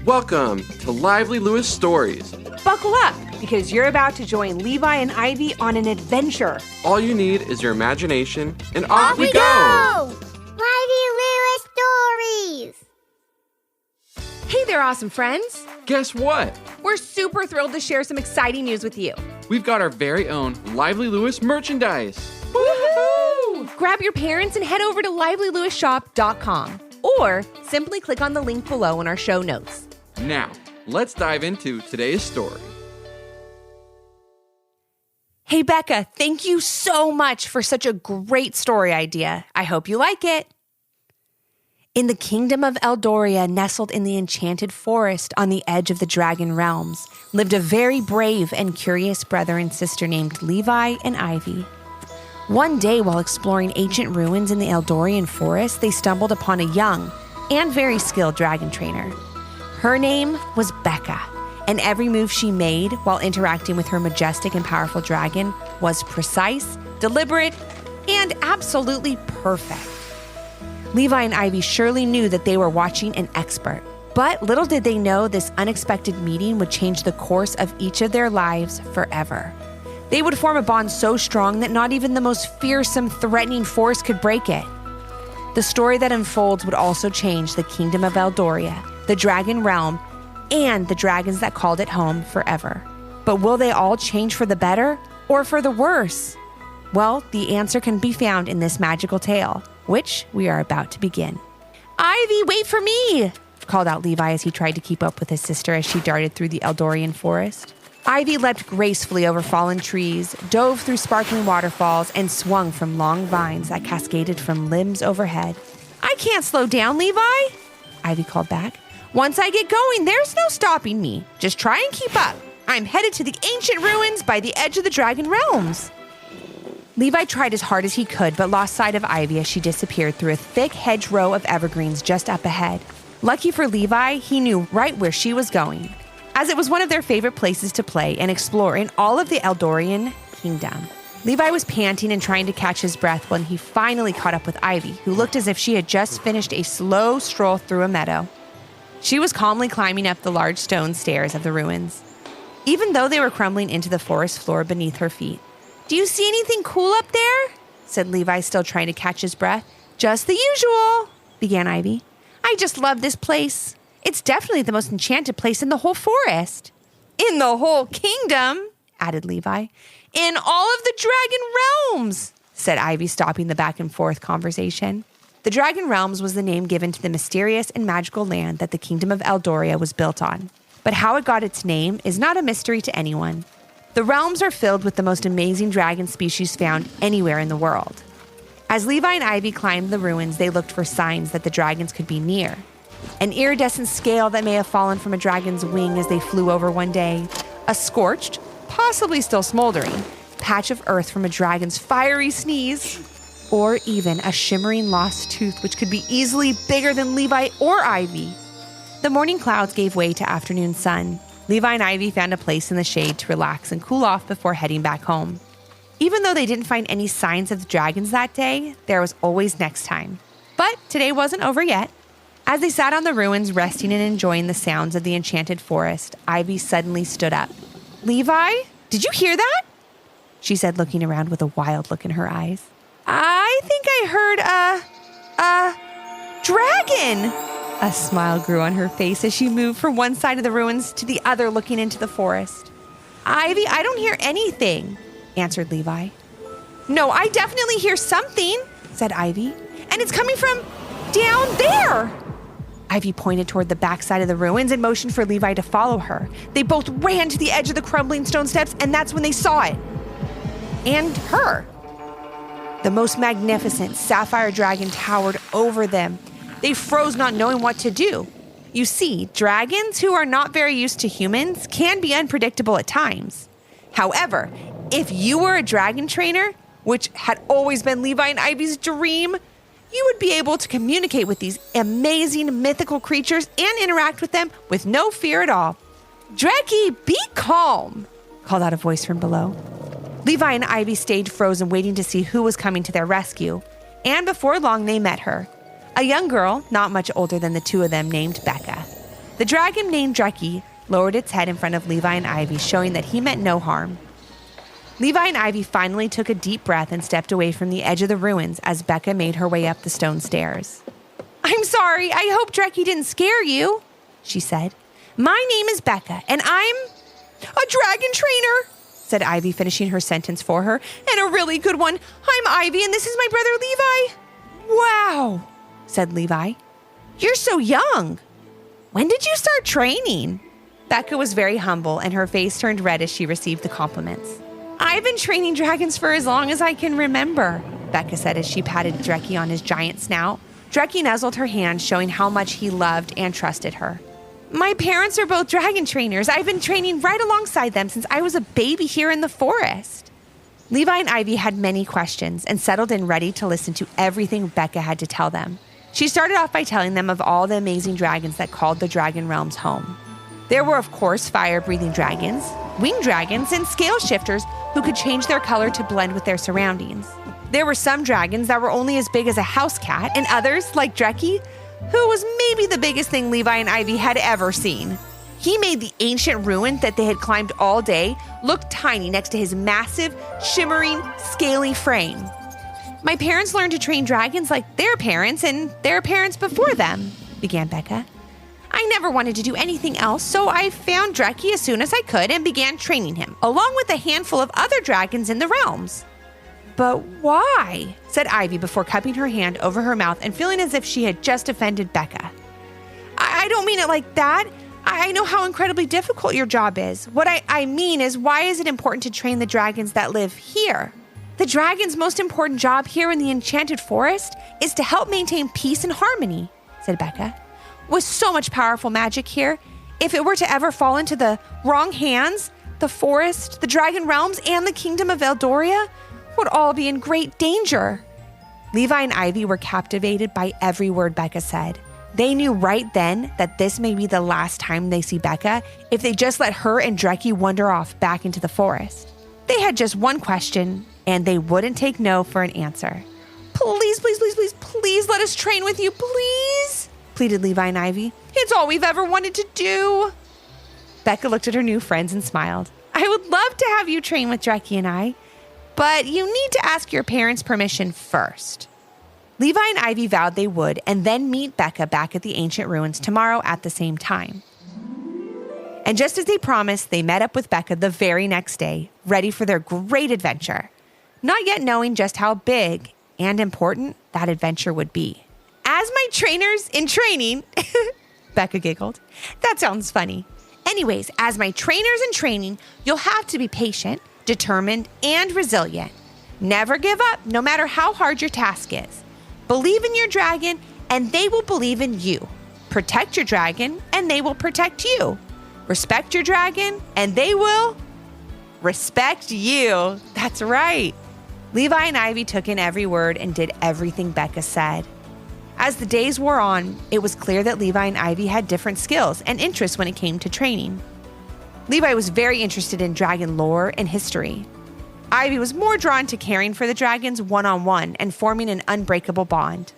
Welcome to Lively Lewis Stories. Buckle up, because you're about to join Levi and Ivy on an adventure. All you need is your imagination, and off we go! Lively Lewis Stories! Hey there, awesome friends. Guess what? We're super thrilled to share some exciting news with you. We've got our very own Lively Lewis merchandise. Woohoo! Grab your parents and head over to livelylewishshop.com or simply click on the link below in our show notes. Now, let's dive into today's story. Hey, Becca, thank you so much for such a great story idea. I hope you like it. In the Kingdom of Eldoria, nestled in the enchanted forest on the edge of the dragon realms, lived a very brave and curious brother and sister named Levi and Ivy. One day, while exploring ancient ruins in the Eldorian forest, they stumbled upon a young and very skilled dragon trainer. Her name was Becca, and every move she made while interacting with her majestic and powerful dragon was precise, deliberate, and absolutely perfect. Levi and Ivy surely knew that they were watching an expert, but little did they know this unexpected meeting would change the course of each of their lives forever. They would form a bond so strong that not even the most fearsome, threatening force could break it. The story that unfolds would also change the Kingdom of Eldoria, the dragon realm, and the dragons that called it home forever. But will they all change for the better or for the worse? Well, the answer can be found in this magical tale, which we are about to begin. Ivy, wait for me, called out Levi as he tried to keep up with his sister as she darted through the Eldorian forest. Ivy leapt gracefully over fallen trees, dove through sparkling waterfalls, and swung from long vines that cascaded from limbs overhead. I can't slow down, Levi, Ivy called back. Once I get going, there's no stopping me. Just try and keep up. I'm headed to the ancient ruins by the edge of the dragon realms. Levi tried as hard as he could, but lost sight of Ivy as she disappeared through a thick hedgerow of evergreens just up ahead. Lucky for Levi, he knew right where she was going, as it was one of their favorite places to play and explore in all of the Eldorian kingdom. Levi was panting and trying to catch his breath when he finally caught up with Ivy, who looked as if she had just finished a slow stroll through a meadow. She was calmly climbing up the large stone stairs of the ruins, even though they were crumbling into the forest floor beneath her feet. Do you see anything cool up there? Said Levi, still trying to catch his breath. Just the usual, began Ivy. I just love this place. It's definitely the most enchanted place in the whole forest. In the whole kingdom, added Levi. In all of the dragon realms, said Ivy, stopping the back and forth conversation. The Dragon Realms was the name given to the mysterious and magical land that the Kingdom of Eldoria was built on. But how it got its name is not a mystery to anyone. The realms are filled with the most amazing dragon species found anywhere in the world. As Levi and Ivy climbed the ruins, they looked for signs that the dragons could be near. An iridescent scale that may have fallen from a dragon's wing as they flew over one day, a scorched, possibly still smoldering, patch of earth from a dragon's fiery sneeze, or even a shimmering lost tooth which could be easily bigger than Levi or Ivy. The morning clouds gave way to afternoon sun. Levi and Ivy found a place in the shade to relax and cool off before heading back home. Even though they didn't find any signs of the dragons that day, there was always next time. But today wasn't over yet. As they sat on the ruins, resting and enjoying the sounds of the enchanted forest, Ivy suddenly stood up. Levi, did you hear that? She said, looking around with a wild look in her eyes. I think I heard a dragon. A smile grew on her face as she moved from one side of the ruins to the other, looking into the forest. Ivy, I don't hear anything, answered Levi. No, I definitely hear something, said Ivy, and it's coming from down there. Ivy pointed toward the backside of the ruins and motioned for Levi to follow her. They both ran to the edge of the crumbling stone steps, and that's when they saw it. And her. The most magnificent sapphire dragon towered over them. They froze, not knowing what to do. You see, dragons who are not very used to humans can be unpredictable at times. However, if you were a dragon trainer, which had always been Levi and Ivy's dream, you would be able to communicate with these amazing mythical creatures and interact with them with no fear at all. Dreki, be calm, called out a voice from below. Levi and Ivy stayed frozen, waiting to see who was coming to their rescue. And before long, they met her. A young girl, not much older than the two of them, named Becca. The The dragon named Dreki lowered its head in front of Levi and Ivy, showing that he meant no harm. Levi and Ivy finally took a deep breath and stepped away from the edge of the ruins as Becca made her way up the stone stairs. "I'm sorry, I hope Dreki didn't scare you," she said. "My name is Becca, and I'm a dragon trainer," said Ivy, finishing her sentence for her. "And a really good one. I'm Ivy, and this is my brother Levi." "Wow," said Levi. "You're so young. When did you start training?" Becca was very humble, and her face turned red as she received the compliments. "I've been training dragons for as long as I can remember," Becca said as she patted Dreki on his giant snout. Dreki nuzzled her hand, showing how much he loved and trusted her. "My parents are both dragon trainers. I've been training right alongside them since I was a baby here in the forest." Levi and Ivy had many questions and settled in ready to listen to everything Becca had to tell them. She started off by telling them of all the amazing dragons that called the dragon realms home. There were, of course, fire-breathing dragons, winged dragons, and scale shifters who could change their color to blend with their surroundings. There were some dragons that were only as big as a house cat, and others, like Dreki, who was maybe the biggest thing Levi and Ivy had ever seen. He made the ancient ruin that they had climbed all day look tiny next to his massive, shimmering, scaly frame. "My parents learned to train dragons like their parents and their parents before them," began Becca. "I never wanted to do anything else, so I found Dreki as soon as I could and began training him, along with a handful of other dragons in the realms." "But why?" said Ivy before cupping her hand over her mouth and feeling as if she had just offended Becca. I don't mean it like that. I know how incredibly difficult your job is. What I mean is, why is it important to train the dragons that live here? The dragon's most important job here in the Enchanted Forest is to help maintain peace and harmony," said Becca. "With so much powerful magic here, if it were to ever fall into the wrong hands, the forest, the dragon realms, and the Kingdom of Eldoria would all be in great danger." Levi and Ivy were captivated by every word Becca said. They knew right then that this may be the last time they see Becca if they just let her and Dreki wander off back into the forest. They had just one question, and they wouldn't take no for an answer. "Please, please, please, please, please let us train with you, please," pleaded Levi and Ivy. "It's all we've ever wanted to do." Becca looked at her new friends and smiled. "I would love to have you train with Dreki and I, but you need to ask your parents' permission first." Levi and Ivy vowed they would, and then meet Becca back at the ancient ruins tomorrow at the same time. And just as they promised, they met up with Becca the very next day, ready for their great adventure, not yet knowing just how big and important that adventure would be. "As my trainers in training," Becca giggled. "That sounds funny. Anyways, as my trainers in training, you'll have to be patient, determined, and resilient. Never give up, no matter how hard your task is. Believe in your dragon, and they will believe in you. Protect your dragon, and they will protect you. Respect your dragon, and they will respect you." That's right. Levi and Ivy took in every word and did everything Becca said. As the days wore on, it was clear that Levi and Ivy had different skills and interests when it came to training. Levi was very interested in dragon lore and history. Ivy was more drawn to caring for the dragons one-on-one and forming an unbreakable bond.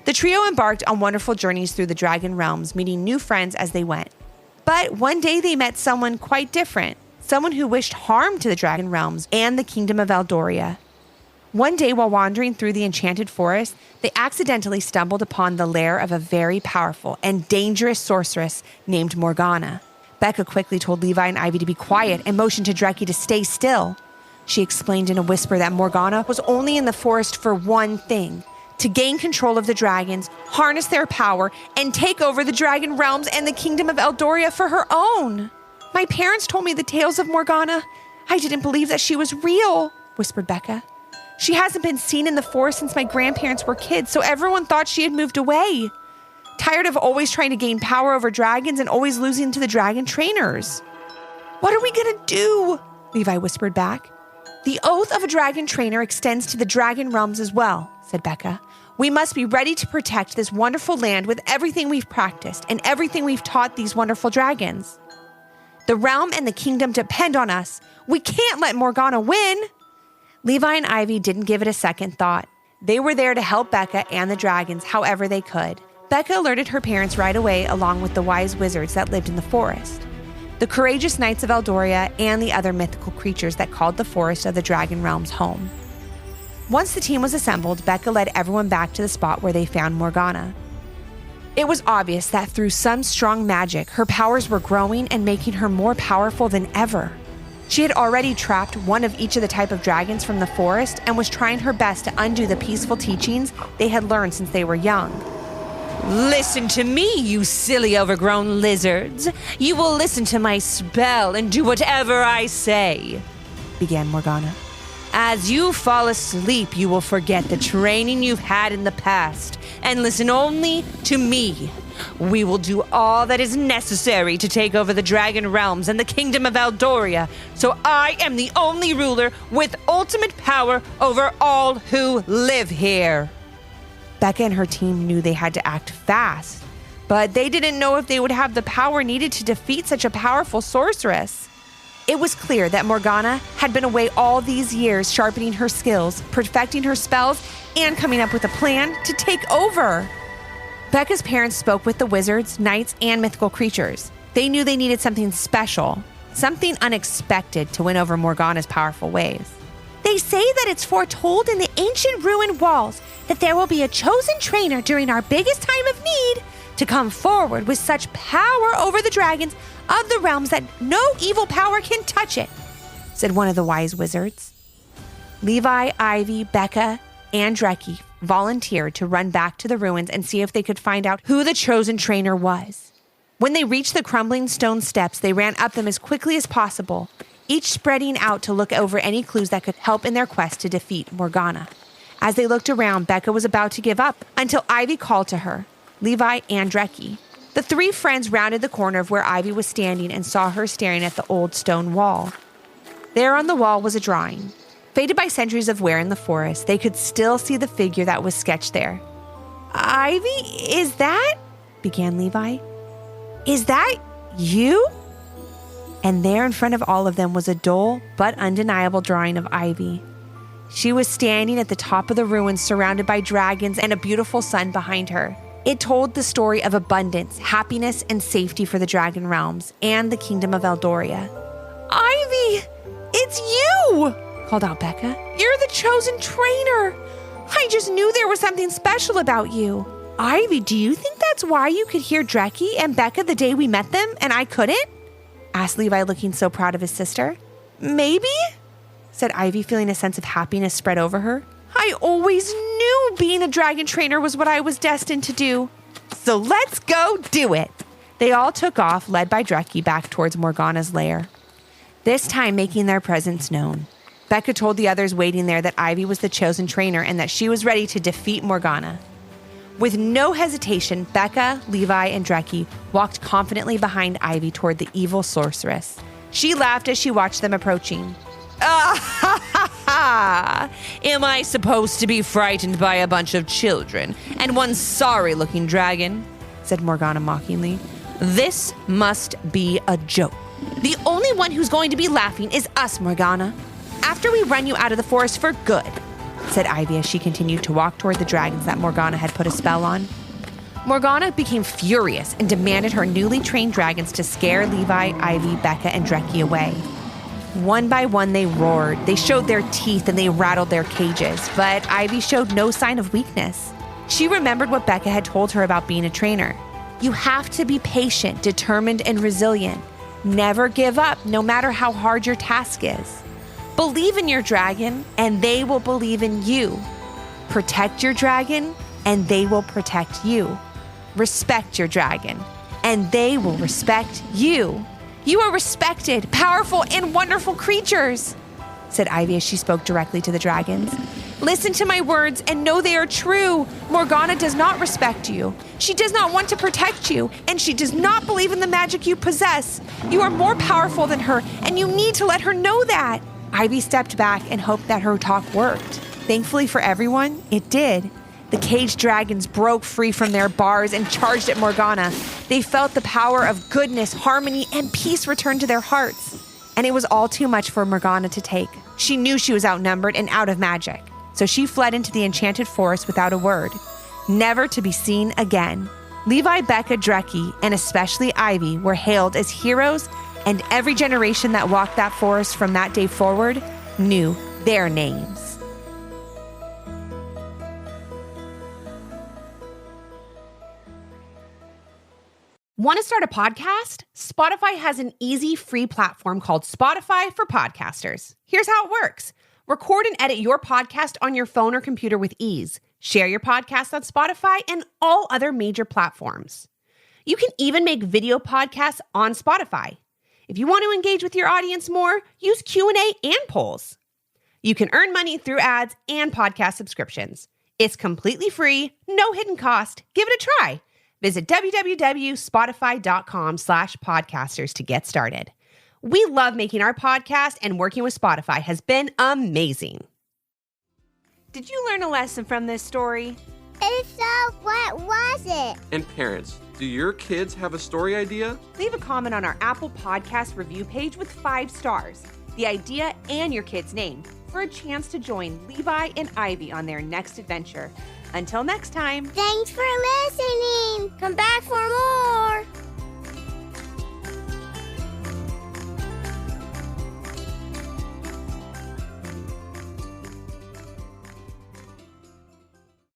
The trio embarked on wonderful journeys through the dragon realms, meeting new friends as they went. But one day they met someone quite different, someone who wished harm to the dragon realms and the Kingdom of Eldoria. One day while wandering through the enchanted forest, they accidentally stumbled upon the lair of a very powerful and dangerous sorceress named Morgana. Becca quickly told Levi and Ivy to be quiet and motioned to Dreki to stay still. She explained in a whisper that Morgana was only in the forest for one thing: to gain control of the dragons, harness their power, and take over the dragon realms and the Kingdom of Eldoria for her own. "My parents told me the tales of Morgana. I didn't believe that she was real," whispered Becca. "She hasn't been seen in the forest since my grandparents were kids, so everyone thought she had moved away. Tired of always trying to gain power over dragons and always losing to the dragon trainers." "What are we gonna do?" Levi whispered back. "The oath of a dragon trainer extends to the dragon realms as well," said Becca. "We must be ready to protect this wonderful land with everything we've practiced and everything we've taught these wonderful dragons. The realm and the kingdom depend on us. We can't let Morgana win." Levi and Ivy didn't give it a second thought. They were there to help Becca and the dragons however they could. Becca alerted her parents right away, along with the wise wizards that lived in the forest, the courageous knights of Eldoria, and the other mythical creatures that called the forest of the Dragon Realms home. Once the team was assembled, Becca led everyone back to the spot where they found Morgana. It was obvious that through some strong magic, her powers were growing and making her more powerful than ever. She had already trapped one of each of the type of dragons from the forest and was trying her best to undo the peaceful teachings they had learned since they were young. "Listen to me, you silly overgrown lizards. You will listen to my spell and do whatever I say," began Morgana. "As you fall asleep, you will forget the training you've had in the past and listen only to me. We will do all that is necessary to take over the Dragon Realms and the Kingdom of Eldoria, so I am the only ruler with ultimate power over all who live here." Becca and her team knew they had to act fast, but they didn't know if they would have the power needed to defeat such a powerful sorceress. It was clear that Morgana had been away all these years, sharpening her skills, perfecting her spells, and coming up with a plan to take over. Becca's parents spoke with the wizards, knights, and mythical creatures. They knew they needed something special, something unexpected to win over Morgana's powerful ways. "They say that it's foretold in the ancient ruined walls that there will be a chosen trainer during our biggest time of need to come forward with such power over the dragons of the realms that no evil power can touch it," said one of the wise wizards. Levi, Ivy, Becca, and Dreki volunteered to run back to the ruins and see if they could find out who the chosen trainer was. When they reached the crumbling stone steps, they ran up them as quickly as possible, each spreading out to look over any clues that could help in their quest to defeat Morgana. As they looked around, Becca was about to give up until Ivy called to her, Levi and Dreki. The three friends rounded the corner of where Ivy was standing and saw her staring at the old stone wall. There on the wall was a drawing. Faded by centuries of wear in the forest, they could still see the figure that was sketched there. "Ivy, is that?" began Levi. "Is that you?" And there in front of all of them was a dull but undeniable drawing of Ivy. She was standing at the top of the ruins, surrounded by dragons and a beautiful sun behind her. It told the story of abundance, happiness, and safety for the Dragon Realms and the Kingdom of Eldoria. "Ivy, it's you!" called out Becca. "You're the chosen trainer. I just knew there was something special about you." "Ivy, do you think that's why you could hear Dreki and Becca the day we met them and I couldn't?" asked Levi, looking so proud of his sister. "Maybe," said Ivy, feeling a sense of happiness spread over her. "I always knew being a dragon trainer was what I was destined to do. So let's go do it." They all took off, led by Dreki, back towards Morgana's lair, this time making their presence known. Becca told the others waiting there that Ivy was the chosen trainer and that she was ready to defeat Morgana. With no hesitation, Becca, Levi, and Dreki walked confidently behind Ivy toward the evil sorceress. She laughed as she watched them approaching. "Ah, ha, ha, ha! Am I supposed to be frightened by a bunch of children and one sorry-looking dragon?" said Morgana mockingly. "This must be a joke. The only one who's going to be laughing is us, Morgana, after we run you out of the forest for good," said Ivy as she continued to walk toward the dragons that Morgana had put a spell on. Morgana became furious and demanded her newly trained dragons to scare Levi, Ivy, Becca, and Dreki away. One by one, they roared. They showed their teeth and they rattled their cages, but Ivy showed no sign of weakness. She remembered what Becca had told her about being a trainer. You have to be patient, determined, and resilient. Never give up, no matter how hard your task is. Believe in your dragon, and they will believe in you. Protect your dragon, and they will protect you. Respect your dragon, and they will respect you. You are respected, powerful, and wonderful creatures, said Ivy as she spoke directly to the dragons. Listen to my words and know they are true. Morgana does not respect you. She does not want to protect you, and she does not believe in the magic you possess. You are more powerful than her, and you need to let her know that. Ivy stepped back and hoped that her talk worked. Thankfully for everyone, it did. The caged dragons broke free from their bars and charged at Morgana. They felt the power of goodness, harmony, and peace return to their hearts. And it was all too much for Morgana to take. She knew she was outnumbered and out of magic, so she fled into the enchanted forest without a word. never to be seen again. Levi, Becca, Dreki, and especially Ivy were hailed as heroes, and every generation that walked that forest from that day forward knew their names. Want to start a podcast? Spotify has an easy free platform called Spotify for Podcasters. Here's how it works. Record and edit your podcast on your phone or computer with ease. Share your podcast on Spotify and all other major platforms. You can even make video podcasts on Spotify. If you want to engage with your audience more, use Q&A and polls. You can earn money through ads and podcast subscriptions. It's completely free, no hidden cost. Give it a try. Visit www.spotify.com/podcasters to get started. We love making our podcast, and working with Spotify has been amazing. Did you learn a lesson from this story? If so, what was it? And parents, do your kids have a story idea? Leave a comment on our Apple Podcast review page with 5 stars, the idea, and your kid's name for a chance to join Levi and Ivy on their next adventure. Until next time. Thanks for listening. Come back for